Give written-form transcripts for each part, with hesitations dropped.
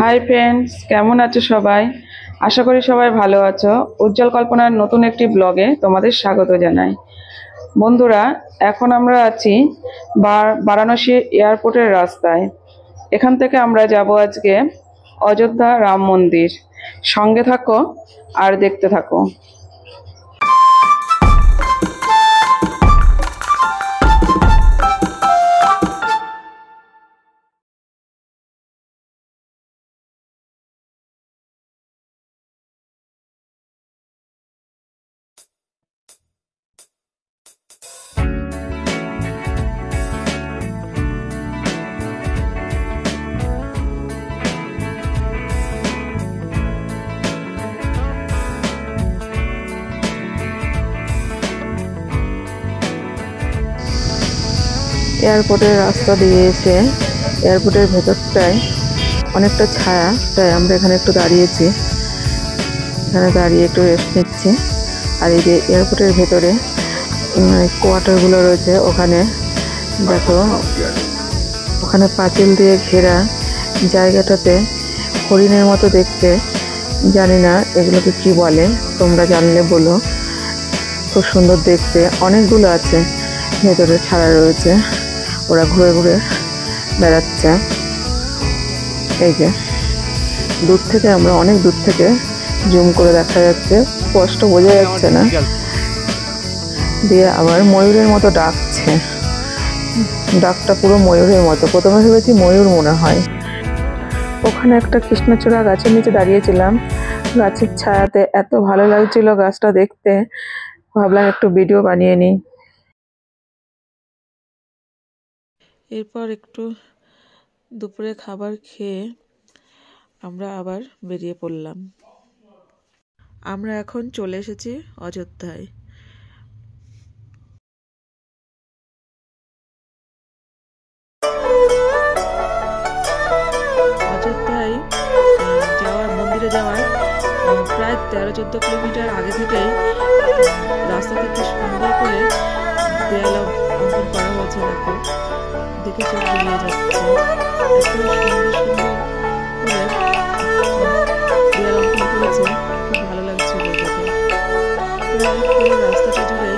Hi friends, কেমন আছো সবাই? আশা করি সবাই ভালো আছো। উজ্জ্বল কল্পনার নতুন একটি ব্লগে তোমাদের স্বাগত জানাই। বন্ধুরা, এখন আমরা আছি বারাণসী এয়ারপোর্টের রাস্তায়। এখান থেকে আমরা যাব আজকে অযোধ্যা রাম মন্দির। সঙ্গে থাকো আর দেখতে থাকো। এয়ারপোর্টের রাস্তা দিয়ে এসে এয়ারপোর্টের ভেতরটায় অনেকটা ছায়া, তাই আমরা এখানে একটু দাঁড়িয়েছি। এখানে দাঁড়িয়ে একটু রেস্ট নিচ্ছি। আর এই যে এয়ারপোর্টের ভেতরে কোয়ার্টারগুলো রয়েছে, ওখানে দেখো, ওখানে পাঁচিল দিয়ে ঘেরা জায়গাটাতে হরিণের মতো দেখতে। জানি না এগুলোকে কি বলে, তোমরা জানলে বলো। খুব সুন্দর দেখতে, অনেকগুলো আছে ভেতরে ছাড়া রয়েছে, ওরা ঘুরে ঘুরে বেড়াচ্ছে। এই যে দূর থেকে, আমরা অনেক দূর থেকে জুম করে দেখা যাচ্ছে, স্পষ্ট বোঝা যাচ্ছে না। দিয়ে আবার ময়ূরের মতো ডাকছে, ডাকটা পুরো ময়ূরের মতো। প্রথমে ভেবেছি ময়ূর মনে হয়। ওখানে একটা কৃষ্ণচূড়া গাছের নিচে দাঁড়িয়েছিলাম, গাছের ছায়াতে এত ভালো লাগছিল গাছটা দেখতে, ভাবলাম একটু ভিডিও বানিয়ে নিই। এরপর একটু দুপুরে খাবার খেয়ে আমরা আবার বেরিয়ে পড়লাম। আমরা এখন চলে এসেছি অযোধ্যায়। অযোধ্যায় মন্দিরে যাওয়ার প্রায় 13-14 কিলোমিটার আগে থেকেই রাস্তা থেকে সুন্দর করে দেয়াল অঙ্কন করা হয়েছে। দেখো, দেখে চোখ জুড়িয়ে যাচ্ছে। এত সুন্দর সুন্দর করে দেয়াল অঙ্কন করেছে, খুব ভালো লাগছিল দেখে। প্রায় পুরো রাস্তাটা জুড়ে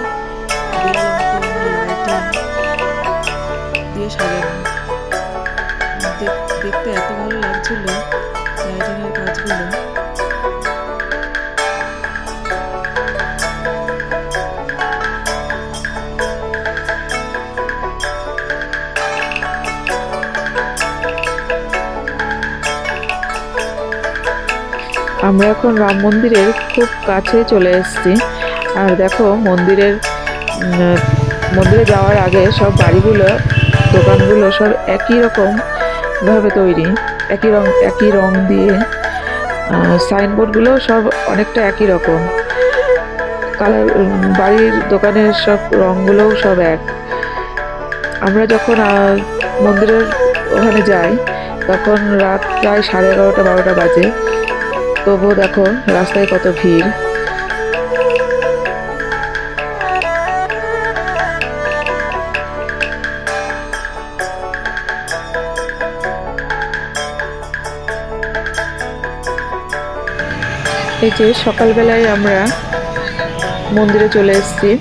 দেয়াল অঙ্কন, লাইটিং দিয়ে সাজানো। দেখতে এত ভালো লাগছিল লাইটিংয়ের কাজগুলো। আমরা এখন রাম মন্দিরের খুব কাছে চলে এসেছি। আর দেখো, মন্দিরে যাওয়ার আগে সব বাড়িগুলো, দোকানগুলো সব একই রকম ভাবে তৈরি, একই রং দিয়ে। সাইনবোর্ডগুলো সব অনেকটা একই রকম কালার। বাড়ির দোকানের সব রঙগুলোও সব এক। আমরা যখন মন্দিরের ওখানে যাই, তখন রাত প্রায় 11:30-12টা বাজে। তবুও দেখো রাস্তায় কত ভিড়। এই যে সকালবেলায় আমরা মন্দিরে চলে এসেছি।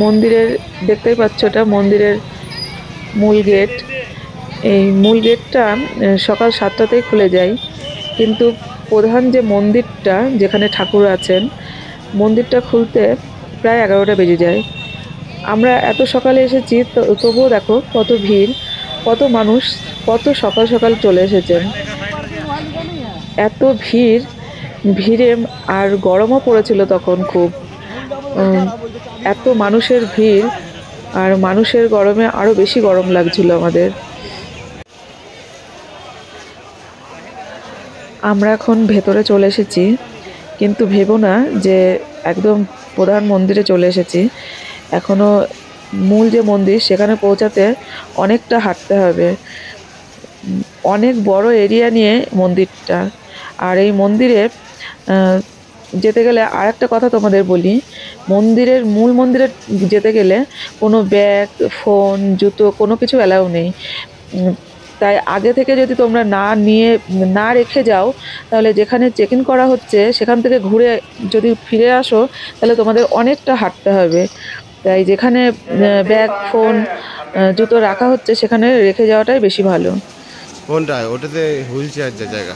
মন্দিরের দেখতেই পাচ্ছ, এটা মন্দিরের মূল গেট। এই মূল গেটটা সকাল 7টাতেই খুলে যায়, কিন্তু প্রধান যে মন্দিরটা, যেখানে ঠাকুর আছেন, মন্দিরটা খুলতে প্রায় 11টা বেজে যায়। আমরা এত সকালে এসেছি, তবুও দেখো কত ভিড়, কত মানুষ, কত সকাল সকাল চলে এসেছেন। এত ভিড়ে আর গরমও পড়েছিল তখন খুব। এত মানুষের ভিড় আর মানুষের গরমে আরো বেশি গরম লাগছিল আমাদের। আমরা এখন ভেতরে চলে এসেছি, কিন্তু ভেবো না যে একদম প্রধান মন্দিরে চলে এসেছি। এখনো মূল যে মন্দির, সেখানে পৌঁছাতে অনেকটা হাঁটতে হবে। অনেক বড় এরিয়া নিয়ে মন্দিরটা। আর এই মন্দিরে যেতে গেলে আরেকটা কথা তোমাদের বলি, মূল মন্দিরে যেতে গেলে কোনো ব্যাগ, ফোন, জুতো কোনো কিছু অ্যালাউ নেই। তাই আগে থেকে যদি তোমরা না রেখে যাও, তাহলে যেখানে চেক ইন করা হচ্ছে সেখান থেকে ঘুরে যদি ফিরে আসো, তাহলে তোমাদের অনেকটা হাঁটতে হবে। তাই যেখানে ব্যাগ, ফোন, জুতো রাখা হচ্ছে সেখানে রেখে যাওয়াটাই বেশি ভালো। কোনটা? ওটাতে হুইল চেয়ার জায়গা।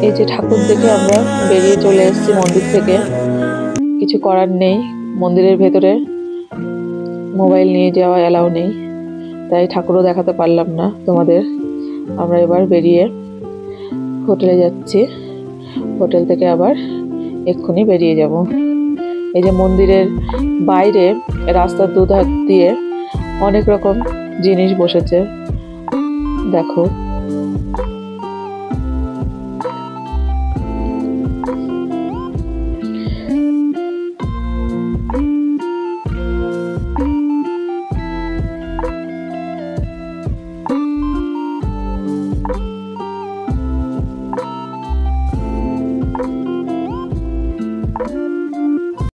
এই যে ঠাকুর দেখে আমরা বেরিয়ে চলে এসেছি মন্দির থেকে। কিছু করার নেই, মন্দিরের ভেতরে মোবাইল নিয়ে যাওয়া অ্যালাউ নেই, তাই ঠাকুরও দেখাতে পারলাম না তোমাদের। আমরা এবার বেরিয়ে হোটেলে যাচ্ছি। হোটেল থেকে আবার এক্ষুনি বেরিয়ে যাব। এই যে মন্দিরের বাইরে রাস্তার দুধার দিয়ে অনেক রকম জিনিস বসেছে, দেখো।